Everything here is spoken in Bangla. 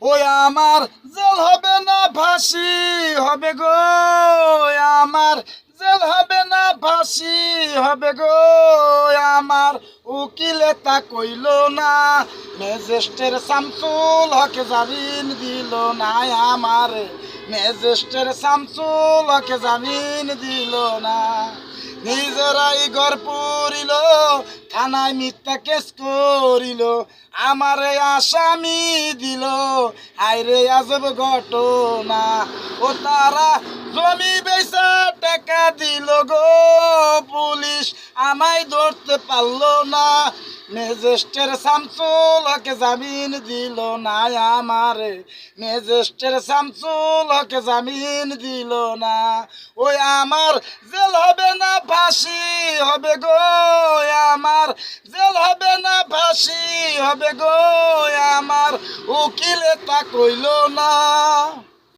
ওই আমার জেল হবে না ফাঁসি হবে গো, আমার জেল হবে না ফাঁসি হবে গো, আমার উকিলে তা কইল না, ম্যাজিস্ট্রেট শামসুল হকে জামিন দিল না আমারে, ম্যাজিস্ট্রেট শামসুল হকে জামিন দিল না। নিজেরাই ঘর পুরিল, থানায় মিথ্যা কেস করিল, আমারে আসামি দিল, হায়রে আজব ঘটনা। ও তারা জমি বেচা টাকা দিল গো, পুলিশ আমায় ধরতে পারলো না, ম্যাজিস্ট্রেট শামসুল হকে জামিন দিল না আমারে, ম্যাজিস্ট্রেট শামসুল হকে জামিন দিল না। ওই আমার জেল হবে না ফাঁসি হবে গো, আমার জেল হবে না ফাঁসি হবে গো, আমার উকিলে তা কইল না,